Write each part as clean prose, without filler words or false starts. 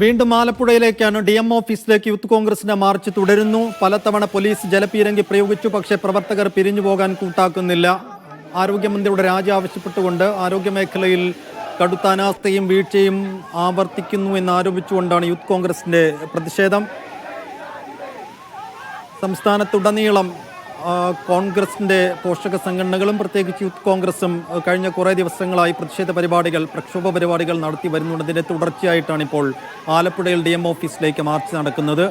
വീണ്ടും ആലപ്പുഴയിലേക്കാണ് DM ഓഫീസിലേക്ക് youth കോൺഗ്രസിന്റെ മാർച്ച് തുടരുന്നു. പലതവണ പോലീസ് ജലപീരങ്കി പ്രയോഗിച്ചു, പക്ഷേ പ്രവർത്തകർ പിരിഞ്ഞു പോകാൻ കൂട്ടാക്കുന്നില്ല. ആരോഗ്യമന്ത്രിയുടെ രാജി ആവശ്യപ്പെട്ടുകൊണ്ട് ആരോഗ്യമേഖലയിൽ കടുത്ത അനാസ്ഥയും വീഴ്ചയും ആവർത്തിക്കുന്നു എന്നാരോപിച്ചുകൊണ്ടാണ് യൂത്ത് കോൺഗ്രസിന്റെ പ്രതിഷേധം. സംസ്ഥാനത്തുടനീളം കോൺഗ്രസിന്റെ പോഷക സംഘടനകളും പ്രത്യേകിച്ച് യൂത്ത് കോൺഗ്രസും കഴിഞ്ഞ കുറേ ദിവസങ്ങളായി പ്രതിഷേധ പരിപാടികൾ, പ്രക്ഷോഭ പരിപാടികൾ നടത്തി വരുന്നുണ്ട്. ഇതിന്റെ തുടർച്ചയായിട്ടാണ് ഇപ്പോൾ ആലപ്പുഴയിൽ DM ഓഫീസിലേക്ക് മാർച്ച് നടക്കുന്നത്.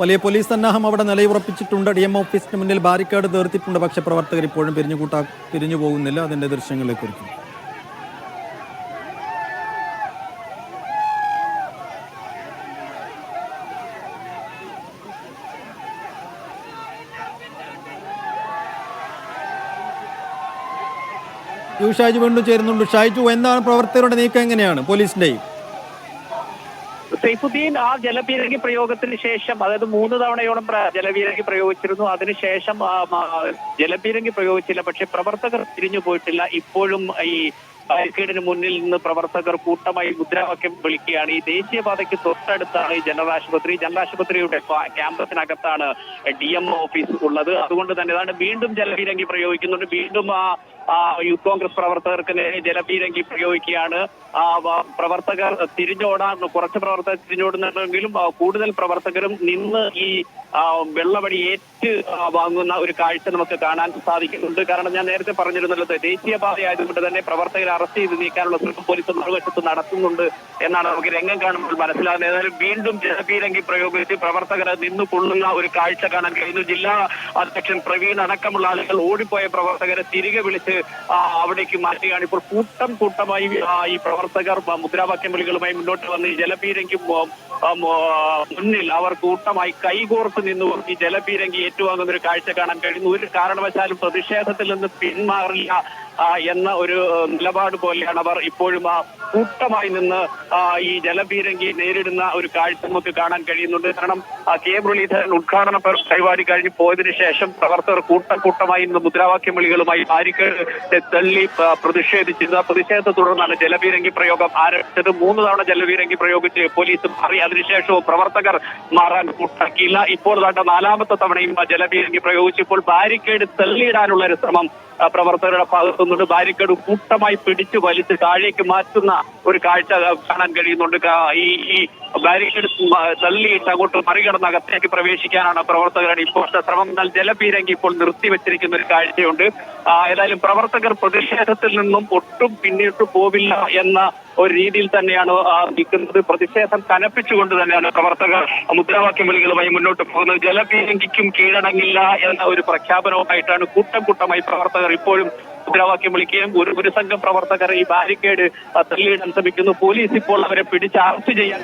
വലിയ പോലീസ് സന്നാഹം അവിടെ നിലയുറപ്പിച്ചിട്ടുണ്ട്. DM ഓഫീസിന് മുന്നിൽ ബാരിക്കേഡ് തീർത്തിട്ടുണ്ട്. പക്ഷേ പ്രവർത്തകർ ഇപ്പോഴും പിരിഞ്ഞു പോകുന്നില്ല. അതിന്റെ ദൃശ്യങ്ങളിലേക്ക് ഒരുക്കും. ഷാജു വീണ്ടും ചേരുന്നുണ്ട്. ഷാജു, എന്താണ് പ്രവർത്തകരുടെ നീക്കം, എങ്ങനെയാണ് പോലീസിന്റെയും? സൈഫുദ്ദീൻ, ആ ജലപീരങ്കി പ്രയോഗത്തിന് ശേഷം, അതായത് 3 തവണയോളം ജലപീരങ്കി പ്രയോഗിച്ചിരുന്നു. അതിനുശേഷം ജലപീരങ്കി പ്രയോഗിച്ചില്ല. പക്ഷെ പ്രവർത്തകർ തിരിഞ്ഞു പോയിട്ടില്ല. ഇപ്പോഴും ഈ ബാരിക്കേഡിന് മുന്നിൽ നിന്ന് പ്രവർത്തകർ കൂട്ടമായി മുദ്രാവാക്യം വിളിക്കുകയാണ്. ഈ ദേശീയപാതയ്ക്ക് തൊട്ടടുത്താണ് ഈ ജനറൽ ആശുപത്രിയുടെ ക്യാമ്പസിനകത്താണ് DM ഓഫീസ് ഉള്ളത്. അതുകൊണ്ട് തന്നെ വീണ്ടും ജലപീരങ്കി പ്രയോഗിക്കുന്നുണ്ട്. വീണ്ടും യൂത്ത് കോൺഗ്രസ് പ്രവർത്തകർക്ക് നേരെ ജലപീരങ്കി പ്രയോഗിക്കുകയാണ്. പ്രവർത്തകർ കുറച്ച് പ്രവർത്തകർ തിരിഞ്ഞോടുന്നുണ്ടെങ്കിലും കൂടുതൽ പ്രവർത്തകരും നിന്ന് ഈ വെള്ളവടി ഏറ്റ് വാങ്ങുന്ന ഒരു കാഴ്ച നമുക്ക് കാണാൻ സാധിക്കുന്നുണ്ട്. കാരണം ഞാൻ നേരത്തെ പറഞ്ഞിരുന്നത്, ദേശീയപാതയായതുകൊണ്ട് തന്നെ പ്രവർത്തകരെ അറസ്റ്റ് ചെയ്ത് നീക്കാനുള്ള ശ്രമം പോലീസ് മറുവശത്ത് നടത്തുന്നുണ്ട് എന്നാണ് നമുക്ക് രംഗം കാണുമ്പോൾ മനസ്സിലാകുന്നത്. ഏതായാലും വീണ്ടും ജലപീരങ്കി പ്രയോഗിച്ച് പ്രവർത്തകർ നിന്ന് കൊള്ളുന്ന ഒരു കാഴ്ച കാണാൻ കഴിയുന്നു. ജില്ലാ അധ്യക്ഷൻ പ്രവീൺ അടക്കമുള്ള ആളുകൾ ഓടിപ്പോയ പ്രവർത്തകരെ തിരികെ വിളിച്ച് അവിടേക്ക് മാറ്റുകയാണ്. ഇപ്പോൾ കൂട്ടമായി ഈ പ്രവർത്തകർ മുദ്രാവാക്യം വിളികളുമായി മുന്നോട്ട് വന്ന് ഈ ജലപീരങ്കി മുന്നിൽ അവർ കൂട്ടമായി കൈകോർത്ത് നിന്ന് ഈ ജലപീരങ്കി ഏറ്റുവാങ്ങുന്ന ഒരു കാഴ്ച കാണാൻ കഴിയുന്നു. ഒരു കാരണവശാലും പ്രതിഷേധത്തിൽ നിന്ന് പിന്മാറില്ല എന്ന ഒരു നിലപാട് പോലെയാണ് അവർ ഇപ്പോഴും കൂട്ടമായി നിന്ന് ഈ ജലപീരങ്കി നേരിടുന്ന ഒരു കാഴ്ച നമുക്ക് കാണാൻ കഴിയുന്നുണ്ട്. കാരണം K മുരളീധരൻ ഉദ്ഘാടന പരിപാടി കഴിഞ്ഞ് പോയതിനു ശേഷം പ്രവർത്തകർ കൂട്ടമായി ഇന്ന് മുദ്രാവാക്യം വിളികളുമായി ബാരിക്കേഡ് തള്ളി പ്രതിഷേധിച്ചിരുന്നു. പ്രതിഷേധത്തെ തുടർന്നാണ് ജലപീരങ്കി പ്രയോഗം ആരംഭിച്ചത്. 3 തവണ ജലപീരങ്കി പ്രയോഗിച്ച് പോലീസ് മാറി. അതിനുശേഷവും പ്രവർത്തകർ മാറാൻ കൂട്ടാക്കിയില്ല. ഇപ്പോൾ 4ാമത്തെ തവണയും ജലപീരങ്കി പ്രയോഗിച്ച് ഇപ്പോൾ ബാരിക്കേഡ് തള്ളിയിടാനുള്ള ഒരു ശ്രമം പ്രവർത്തകരുടെ ഭാഗത്തുനിന്നുണ്ട്. ബാരിക്കേഡ് കൂട്ടമായി പിടിച്ചു വലിച്ച് താഴേക്ക് മാറ്റുന്ന ഒരു കാഴ്ച കാണാൻ കഴിയുന്നുണ്ട്. ഈ ബാരിക്കേഡ് തള്ളിയിട്ട് അങ്ങോട്ട് മറികടന്ന് അകത്തേക്ക് പ്രവേശിക്കാനാണ് പ്രവർത്തകരുടെ ഇപ്പോഴത്തെ ശ്രമം. എന്നാൽ ജലപീരങ്കി ഇപ്പോൾ നിർത്തിവെച്ചിരിക്കുന്ന ഒരു കാഴ്ചയുണ്ട്. ഏതായാലും പ്രവർത്തകർ പ്രതിഷേധത്തിൽ നിന്നും ഒട്ടും പിന്നിട്ട് പോവില്ല എന്ന ഒരു രീതിയിൽ തന്നെയാണ് നിൽക്കുന്നത്. പ്രതിഷേധം കനപ്പിച്ചുകൊണ്ട് തന്നെയാണ് പ്രവർത്തകർ മുദ്രാവാക്യം വിളികളുമായി മുന്നോട്ട് പോകുന്നത്. ജലപീരങ്കിക്കും കീഴടങ്ങില്ല എന്ന ഒരു പ്രഖ്യാപനവുമായിട്ടാണ് കൂട്ടമായി പ്രവർത്തകർ ഇപ്പോഴും മുദ്രാവാക്യം വിളിക്കുകയും ഒരു സംഘം പ്രവർത്തകർ ഈ ബാരിക്കേഡ് തള്ളിയിടാൻ ശ്രമിക്കുന്നു. പോലീസ് ഇപ്പോൾ അവരെ പിടിച്ച് അറസ്റ്റ് ചെയ്യാൻ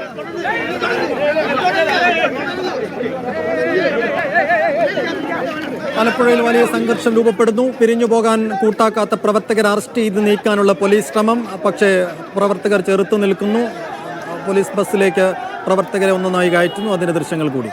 ആലപ്പുഴയിൽ വലിയ സംഘർഷം രൂപപ്പെടുന്നു. പിരിഞ്ഞു പോകാൻ കൂട്ടാക്കാത്ത പ്രവർത്തകരെ അറസ്റ്റ് ചെയ്ത് നീക്കാനുള്ള പോലീസ് ശ്രമം. പക്ഷേ പ്രവർത്തകർ ചെറുത്തു നിൽക്കുന്നു. പോലീസ് ബസ്സിലേക്ക് പ്രവർത്തകരെ ഒന്നൊന്നായി കയറ്റുന്നു. അതിന്റെ ദൃശ്യങ്ങൾ കൂടി.